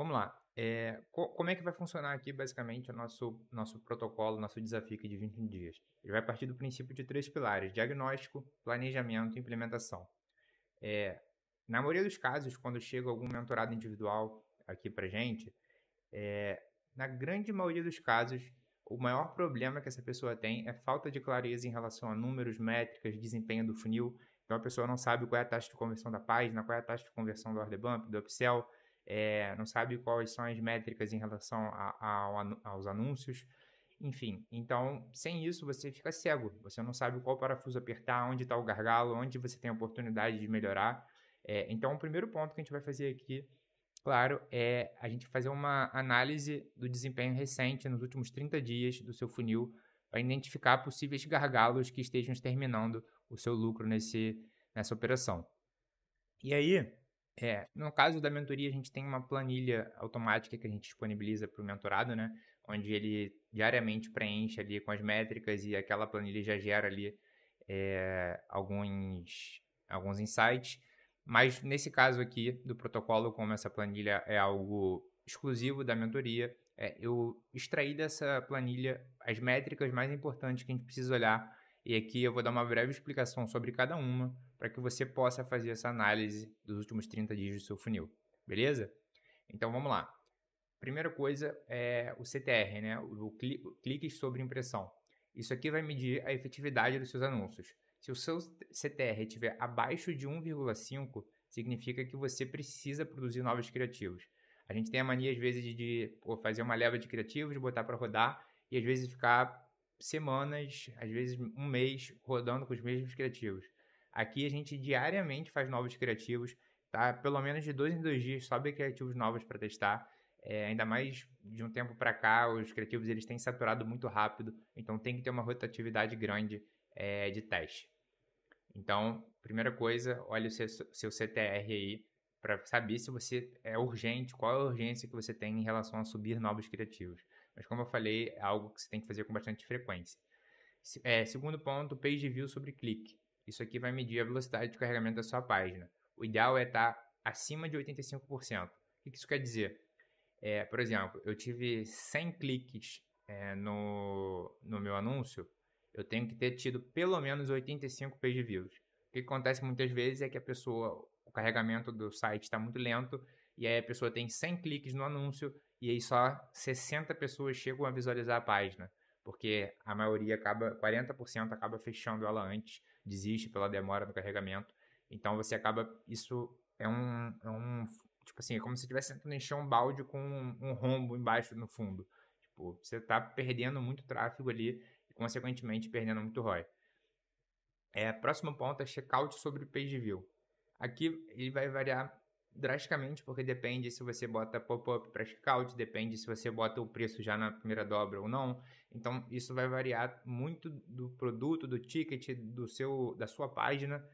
Vamos lá. Como é que vai funcionar aqui, basicamente, o nosso protocolo, nosso desafio aqui de 21 dias? Ele vai partir do princípio de três pilares: diagnóstico, planejamento e implementação. É, Na maioria dos casos, quando chega algum mentorado individual aqui pra gente, na grande maioria dos casos, o maior problema que essa pessoa tem é falta de clareza em relação a números, métricas, desempenho do funil. Então a pessoa não sabe qual é a taxa de conversão da página, qual é a taxa de conversão do order bump, do upsell, não sabe quais são as métricas em relação aos anúncios. Enfim, então, sem isso você fica cego. Você não sabe qual parafuso apertar, onde está o gargalo, onde você tem a oportunidade de melhorar. Então, o primeiro ponto que a gente vai fazer aqui, claro, é a gente fazer uma análise do desempenho recente nos últimos 30 dias do seu funil para identificar possíveis gargalos que estejam exterminando o seu lucro nessa operação. E aí, no caso da mentoria, a gente tem uma planilha automática que a gente disponibiliza para o mentorado, né? Onde ele diariamente preenche ali com as métricas e aquela planilha já gera ali alguns insights. Mas nesse caso aqui do protocolo, como essa planilha é algo exclusivo da mentoria, eu extraí dessa planilha as métricas mais importantes que a gente precisa olhar. E aqui eu vou dar uma breve explicação sobre cada uma para que você possa fazer essa análise dos últimos 30 dias do seu funil. Beleza? Então vamos lá. Primeira coisa é o CTR, né? O cliques sobre impressão. Isso aqui vai medir a efetividade dos seus anúncios. Se o seu CTR estiver abaixo de 1,5, significa que você precisa produzir novos criativos. A gente tem a mania, às vezes, de fazer uma leva de criativos, botar para rodar e, às vezes, ficar semanas, às vezes um mês, rodando com os mesmos criativos. Aqui a gente diariamente faz novos criativos, tá? Pelo menos de 2 em 2 dias sobe criativos novos para testar. Ainda mais de um tempo para cá, os criativos eles têm saturado muito rápido, então tem que ter uma rotatividade grande de teste. Então, primeira coisa, olha o seu CTR aí para saber se você é urgente, qual é a urgência que você tem em relação a subir novos criativos. Mas como eu falei, é algo que você tem que fazer com bastante frequência. Segundo ponto, page view sobre clique. Isso aqui vai medir a velocidade de carregamento da sua página. O ideal é estar acima de 85%. O que isso quer dizer? Por exemplo, eu tive 100 cliques no meu anúncio, eu tenho que ter tido pelo menos 85 page views. O que acontece muitas vezes é que o carregamento do site está muito lento, e aí a pessoa tem 100 cliques no anúncio, e aí só 60 pessoas chegam a visualizar a página, porque a maioria 40% acaba fechando ela antes, desiste pela demora do carregamento. Então você acaba, isso é um tipo assim, é como se estivesse tentando encher um balde com um rombo embaixo no fundo. Tipo, você está perdendo muito tráfego ali e, consequentemente, perdendo muito ROI. Próximo ponto é checkout sobre page view. Aqui ele vai variar drasticamente, porque depende se você bota pop-up para checkout, depende se você bota o preço já na primeira dobra ou não. Então, isso vai variar muito do produto, do ticket, da sua página.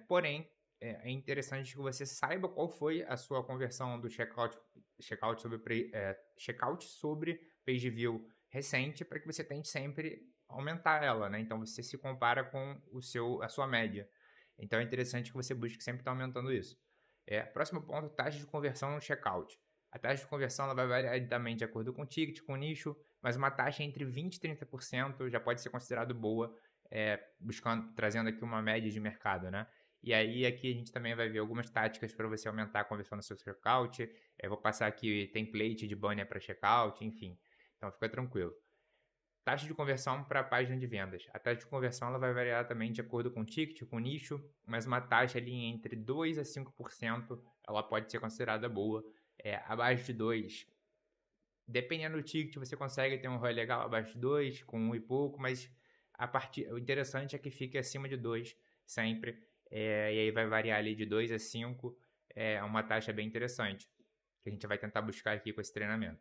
Porém, é interessante que você saiba qual foi a sua conversão do checkout sobre page view recente, para que você tente sempre aumentar ela, né? Então você se compara com a sua média. Então é interessante que você busque sempre estar aumentando isso. Próximo ponto, taxa de conversão no checkout. A taxa de conversão ela vai variar também de acordo com o ticket, com o nicho, mas uma taxa entre 20% e 30% já pode ser considerado boa, trazendo aqui uma média de mercado, né? E aí aqui a gente também vai ver algumas táticas para você aumentar a conversão no seu checkout. Vou passar aqui template de banner para checkout, enfim. Então fica tranquilo. Taxa de conversão para a página de vendas. A taxa de conversão ela vai variar também de acordo com o ticket, com o nicho, mas uma taxa ali entre 2 a 5% ela pode ser considerada boa. Abaixo de 2, dependendo do ticket, você consegue ter um ROI legal abaixo de 2, com 1 e pouco, mas o interessante é que fique acima de 2 sempre. E aí vai variar ali de 2 a 5, uma taxa bem interessante, que a gente vai tentar buscar aqui com esse treinamento.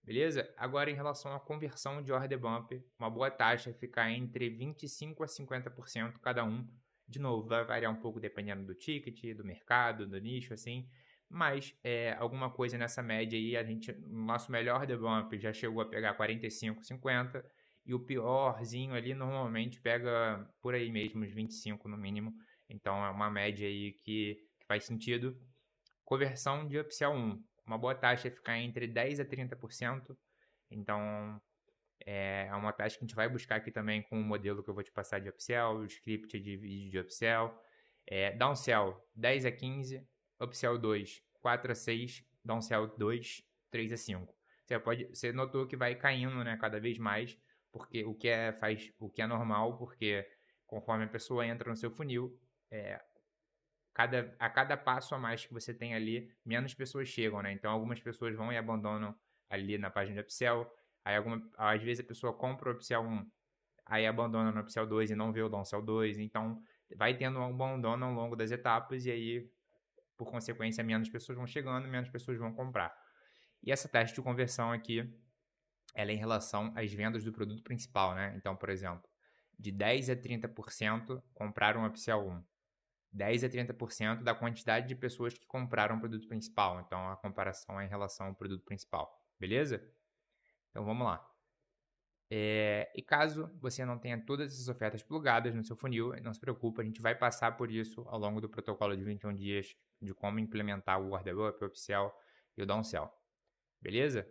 Beleza? Agora, em relação à conversão de order bump, uma boa taxa é ficar entre 25% a 50% cada um. De novo, vai variar um pouco dependendo do ticket, do mercado, do nicho, assim. Mas alguma coisa nessa média aí, nosso melhor order bump já chegou a pegar 45, 50. E o piorzinho ali normalmente pega por aí mesmo, uns 25 no mínimo. Então é uma média aí que faz sentido. Conversão de upsell 1. uma boa taxa é ficar entre 10% a 30%. Então, é uma taxa que a gente vai buscar aqui também com o modelo que eu vou te passar de upsell, o script de vídeo de upsell. Downsell, 10 a 15, upsell 2, 4 a 6, downsell 2, 3 a 5. Você notou que vai caindo, né, cada vez mais, porque o que é normal, porque conforme a pessoa entra no seu funil, a cada passo a mais que você tem ali, menos pessoas chegam, né? Então, algumas pessoas vão e abandonam ali na página de upsell. Aí, às vezes, a pessoa compra o upsell 1, aí abandona no upsell 2 e não vê o downsell 2. Então, vai tendo um abandono ao longo das etapas e aí, por consequência, menos pessoas vão chegando, menos pessoas vão comprar. E essa taxa de conversão aqui, ela é em relação às vendas do produto principal, né? Então, por exemplo, de 10 a 30% compraram o upsell 1. 10 a 30% da quantidade de pessoas que compraram o produto principal. Então, a comparação é em relação ao produto principal. Beleza? Então, vamos lá. E caso você não tenha todas essas ofertas plugadas no seu funil, não se preocupe, a gente vai passar por isso ao longo do protocolo de 21 dias de como implementar o Order Up, o Upsell e o Downsell. Beleza?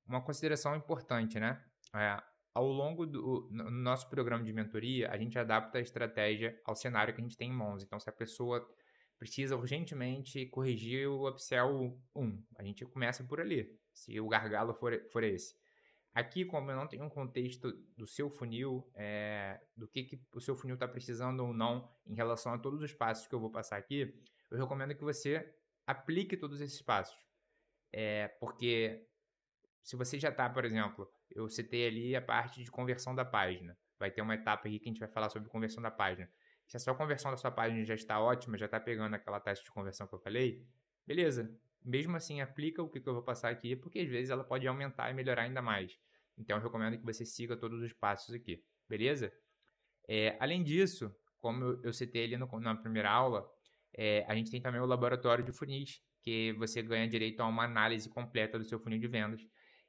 Uma consideração importante, né? Ao longo do no nosso programa de mentoria, a gente adapta a estratégia ao cenário que a gente tem em mãos. Então, se a pessoa precisa urgentemente corrigir o upsell 1, a gente começa por ali, se o gargalo for esse. Aqui, como eu não tenho um contexto do seu funil, do que o seu funil está precisando ou não em relação a todos os passos que eu vou passar aqui, eu recomendo que você aplique todos esses passos. Porque se você já está, por exemplo, eu citei ali a parte de conversão da página. Vai ter uma etapa aqui que a gente vai falar sobre conversão da página. Se a sua conversão da sua página já está ótima, já está pegando aquela taxa de conversão que eu falei, beleza. Mesmo assim, aplica o que eu vou passar aqui, porque às vezes ela pode aumentar e melhorar ainda mais. Então, eu recomendo que você siga todos os passos aqui, beleza? Além disso, como eu citei ali na primeira aula, a gente tem também o laboratório de funis, que você ganha direito a uma análise completa do seu funil de vendas.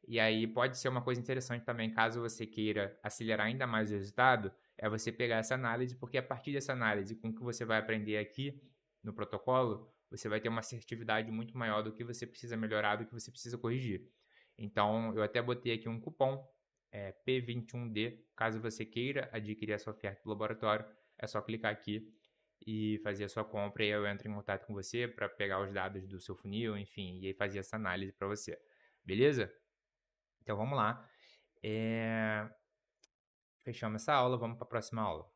E aí pode ser uma coisa interessante também, caso você queira acelerar ainda mais o resultado, é você pegar essa análise, porque a partir dessa análise, com o que você vai aprender aqui no protocolo, você vai ter uma assertividade muito maior do que você precisa melhorar, do que você precisa corrigir. Então, eu até botei aqui um cupom, P21D, caso você queira adquirir essa oferta do laboratório, é só clicar aqui e fazer a sua compra e eu entro em contato com você para pegar os dados do seu funil, enfim, e aí fazer essa análise para você. Beleza? Então, vamos lá. Fechamos essa aula, vamos para a próxima aula.